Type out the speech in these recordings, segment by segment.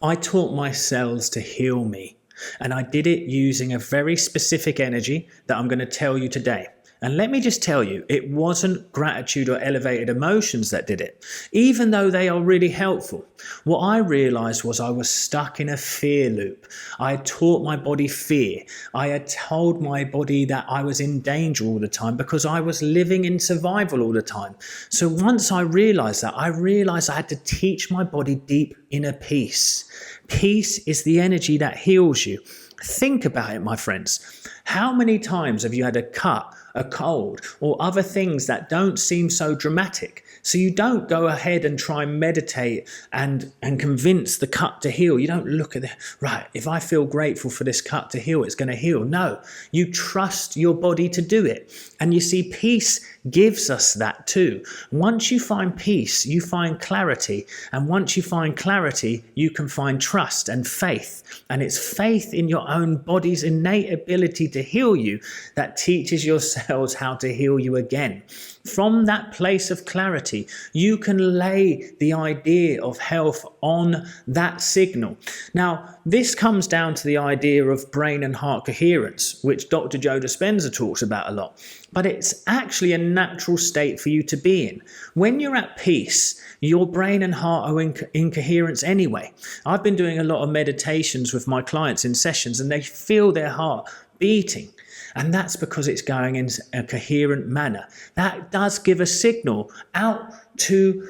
I taught my cells to heal me, and I did it using a very specific energy that I'm going to tell you today. And let me just tell you, it wasn't gratitude or elevated emotions that did it, even though they are really helpful. What I realized was I was stuck in a fear loop. I had taught my body fear. I had told my body that I was in danger all the time because I was living in survival all the time. So once I realized that, I realized I had to teach my body deep inner peace. Peace is the energy that heals you. Think about it, my friends. How many times have you had a cut, a cold, or other things that don't seem so dramatic? So you don't go ahead and try and meditate and convince the cut to heal. You don't look at right, if I feel grateful for this cut to heal, it's going to heal. No, you trust your body to do it. And you see, peace gives us that too. Once you find peace, you find clarity. And once you find clarity, you can find trust and faith. And it's faith in your own body's innate ability to heal you that teaches your cells how to heal you again. From that place of clarity, you can lay the idea of health on that signal. Now, this comes down to the idea of brain and heart coherence, which Dr. Joe Dispenza talks about a lot. But it's actually a natural state for you to be in. When you're at peace, your brain and heart are in coherence anyway. I've been doing a lot of meditations with my clients in sessions, and they feel their heart beating. And that's because it's going in a coherent manner. That does give a signal out to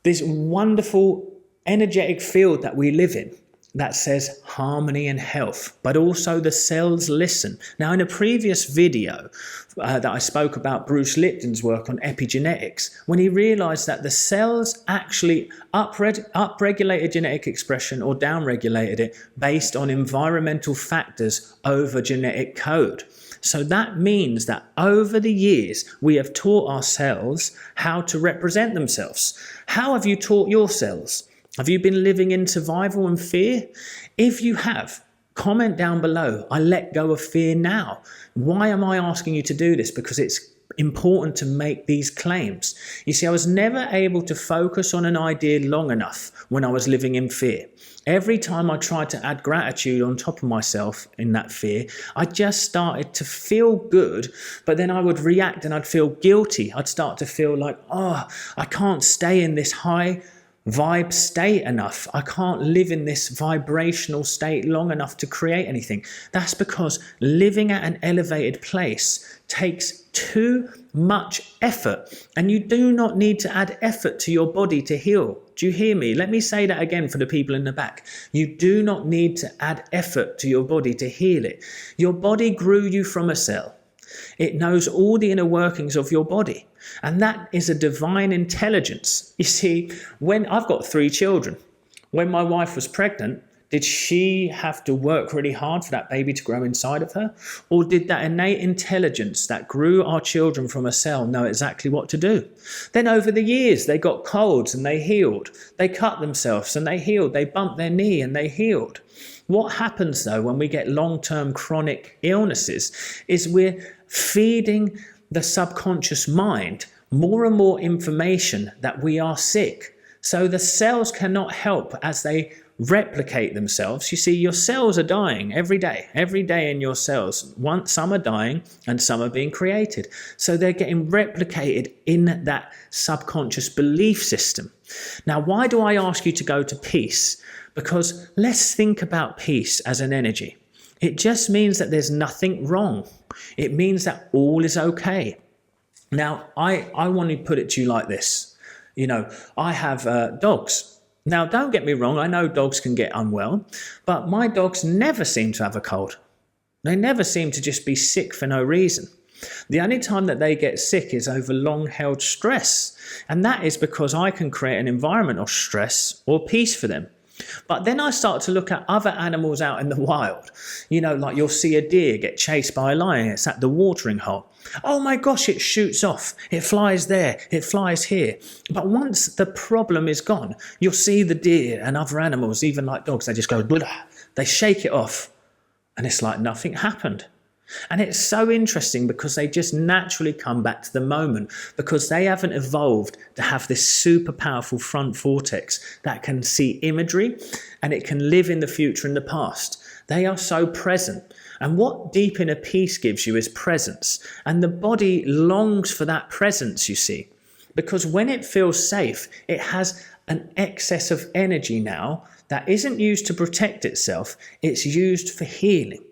this wonderful energetic field that we live in that says harmony and health, but also the cells listen. Now, in a previous video that I spoke about Bruce Lipton's work on epigenetics, when he realized that the cells actually upregulated genetic expression or downregulated it based on environmental factors over genetic code. So that means that over the years, we have taught our cells how to represent themselves. How have you taught your cells? Have you been living in survival and fear? If you have, comment down below. I let go of fear now. Why am I asking you to do this? Because it's important to make these claims. You see, I was never able to focus on an idea long enough when I was living in fear. Every time I tried to add gratitude on top of myself in that fear, I just started to feel good, but then I would react and I'd feel guilty. I'd start to feel like, oh, I can't stay in this high vibe state enough. I can't live in this vibrational state long enough to create anything. That's because living at an elevated place takes too much effort, and you do not need to add effort to your body to heal. Do you hear me? Let me say that again for the people in the back. You do not need to add effort to your body to heal it. Your body grew you from a cell. It knows all the inner workings of your body. And that is a divine intelligence. You see, when I've got 3 children, when my wife was pregnant, did she have to work really hard for that baby to grow inside of her? Or did that innate intelligence that grew our children from a cell know exactly what to do? Then over the years, they got colds and they healed. They cut themselves and they healed. They bumped their knee and they healed. What happens though when we get long-term chronic illnesses is we're feeding the subconscious mind more and more information that we are sick. So the cells cannot help as they replicate themselves. You see, your cells are dying every day in your cells. Some are dying and some are being created. So they're getting replicated in that subconscious belief system. Now, why do I ask you to go to peace? Because let's think about peace as an energy. It just means that there's nothing wrong. It means that all is okay. Now, I want to put it to you like this. You know, I have dogs. Now, don't get me wrong. I know dogs can get unwell, but my dogs never seem to have a cold. They never seem to just be sick for no reason. The only time that they get sick is over long-held stress. And that is because I can create an environment of stress or peace for them. But then I start to look at other animals out in the wild. You know, like you'll see a deer get chased by a lion. It's at the watering hole. Oh my gosh, it shoots off. It flies there. It flies here. But once the problem is gone, you'll see the deer and other animals, even like dogs, they just go, blah, they shake it off. And it's like nothing happened. And it's so interesting because they just naturally come back to the moment, because they haven't evolved to have this super powerful front vortex that can see imagery and it can live in the future and the past. They are so present. And what deep inner peace gives you is presence. And the body longs for that presence, you see, because when it feels safe, it has an excess of energy now that isn't used to protect itself, it's used for healing.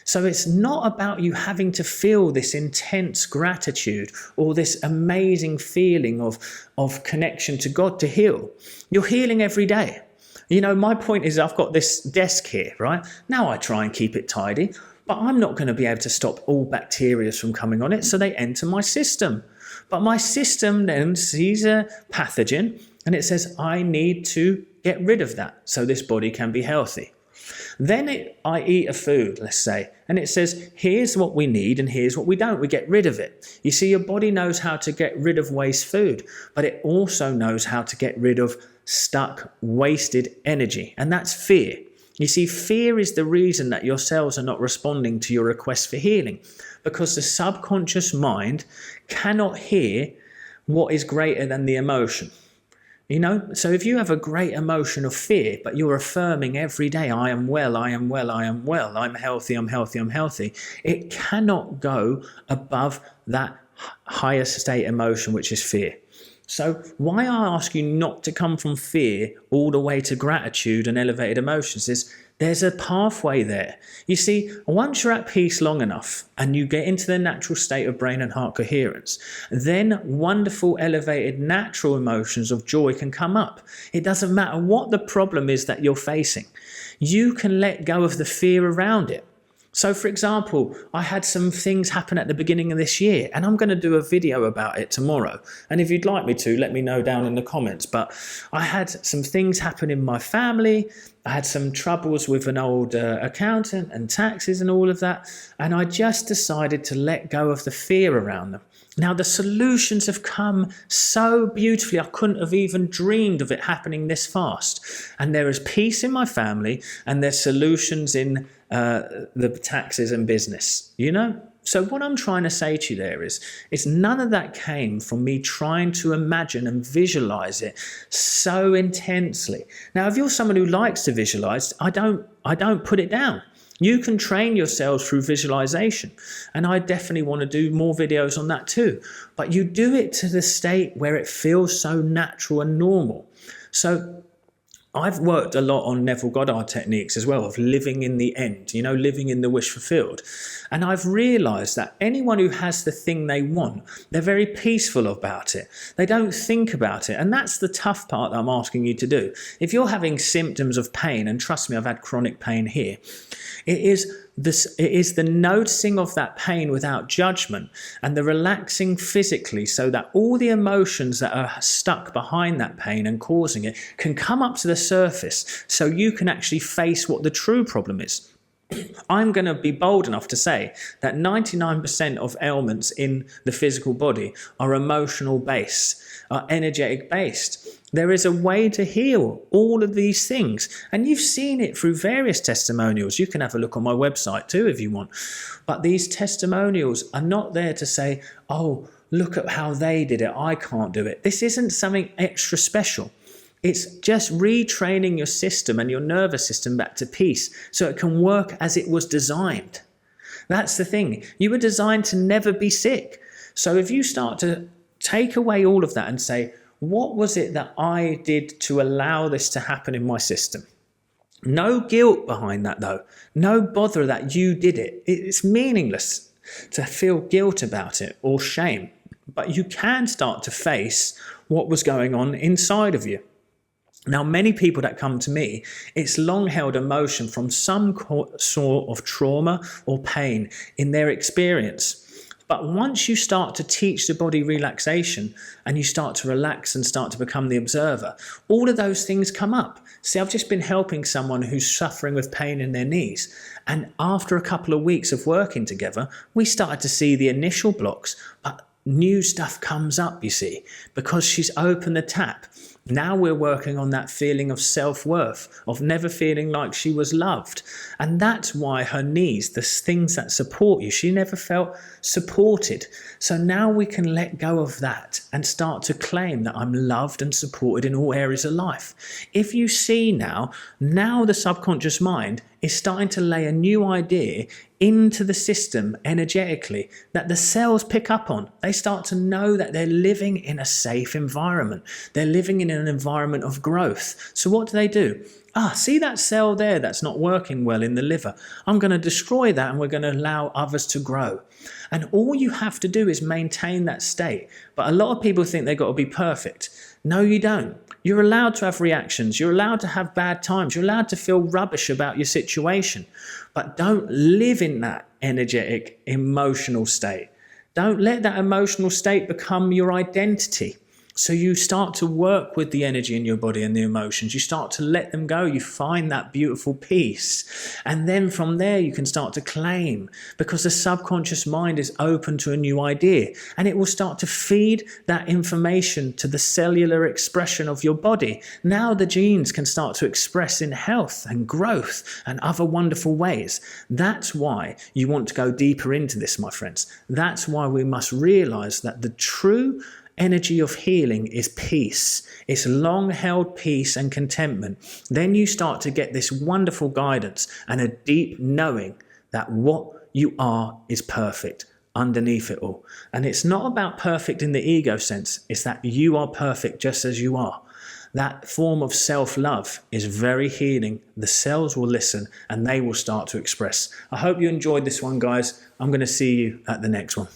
So it's not about you having to feel this intense gratitude or this amazing feeling of connection to God to heal. You're healing every day. You know, my point is I've got this desk here, right? Now I try and keep it tidy, but I'm not going to be able to stop all bacteria from coming on it, so they enter my system. But my system then sees a pathogen and it says, I need to get rid of that so this body can be healthy. Then I eat a food, let's say, and it says, here's what we need and here's what we don't. We get rid of it. You see, your body knows how to get rid of waste food, but it also knows how to get rid of stuck, wasted energy. And that's fear. You see, fear is the reason that your cells are not responding to your request for healing, because the subconscious mind cannot hear what is greater than the emotion. You know, so if you have a great emotion of fear, but you're affirming every day, I am well, I am well, I am well, I'm healthy, I'm healthy, I'm healthy, it cannot go above that higher state emotion, which is fear. So why I ask you not to come from fear all the way to gratitude and elevated emotions is there's a pathway there. You see, once you're at peace long enough and you get into the natural state of brain and heart coherence, then wonderful, elevated, natural emotions of joy can come up. It doesn't matter what the problem is that you're facing. You can let go of the fear around it. So, for example, I had some things happen at the beginning of this year, and I'm going to do a video about it tomorrow. And if you'd like me to, let me know down in the comments. But I had some things happen in my family. I had some troubles with an old accountant and taxes and all of that. And I just decided to let go of the fear around them. Now, the solutions have come so beautifully. I couldn't have even dreamed of it happening this fast. And there is peace in my family, and there's solutions in the taxes and business, you know? So what I'm trying to say to you there is none of that came from me trying to imagine and visualize it so intensely. Now, if you're someone who likes to visualize, I don't put it down. You can train yourselves through visualization, and I definitely want to do more videos on that too. But you do it to the state where it feels so natural and normal. So I've worked a lot on Neville Goddard techniques as well, of living in the end, you know, living in the wish fulfilled. And I've realized that anyone who has the thing they want, they're very peaceful about it. They don't think about it. And that's the tough part that I'm asking you to do. If you're having symptoms of pain, and trust me, I've had chronic pain here, it is the noticing of that pain without judgment and the relaxing physically, so that all the emotions that are stuck behind that pain and causing it can come up to the surface, so you can actually face what the true problem is. I'm going to be bold enough to say that 99% of ailments in the physical body are emotional based, are energetic based. There is a way to heal all of these things, and you've seen it through various testimonials. You can have a look on my website too if you want. But these testimonials are not there to say, oh, look at how they did it, I can't do it. This isn't something extra special. It's just retraining your system and your nervous system back to peace so it can work as it was designed. That's the thing. You were designed to never be sick. So if you start to take away all of that and say, what was it that I did to allow this to happen in my system? No guilt behind that though. No bother that you did it. It's meaningless to feel guilt about it or shame. But you can start to face what was going on inside of you. Now, many people that come to me, it's long held emotion from some sort of trauma or pain in their experience. But once you start to teach the body relaxation and you start to relax and start to become the observer, all of those things come up. See, I've just been helping someone who's suffering with pain in their knees. And after a couple of weeks of working together, we started to see the initial blocks, but new stuff comes up, you see, because she's opened the tap. Now we're working on that feeling of self-worth, of never feeling like she was loved. And that's why her needs, the things that support you, she never felt supported. So now we can let go of that and start to claim that I'm loved and supported in all areas of life. If you see now the subconscious mind is starting to lay a new idea into the system energetically that the cells pick up on. They start to know that they're living in a safe environment. They're living in an environment of growth. So what do? See that cell there that's not working well in the liver? I'm going to destroy that and we're going to allow others to grow. And all you have to do is maintain that state. But a lot of people think they've got to be perfect. No, you don't. You're allowed to have reactions. You're allowed to have bad times. You're allowed to feel rubbish about your situation. But don't live in that energetic, emotional state. Don't let that emotional state become your identity. So you start to work with the energy in your body and the emotions. You start to let them go. You find that beautiful peace. And then from there, you can start to claim, because the subconscious mind is open to a new idea. And it will start to feed that information to the cellular expression of your body. Now the genes can start to express in health and growth and other wonderful ways. That's why you want to go deeper into this, my friends. That's why we must realize that the true energy of healing is peace. It's long held peace and contentment. Then you start to get this wonderful guidance and a deep knowing that what you are is perfect underneath it all. And it's not about perfect in the ego sense. It's that you are perfect just as you are. That form of self-love is very healing. The cells will listen and they will start to express. I hope you enjoyed this one, guys. I'm going to see you at the next one.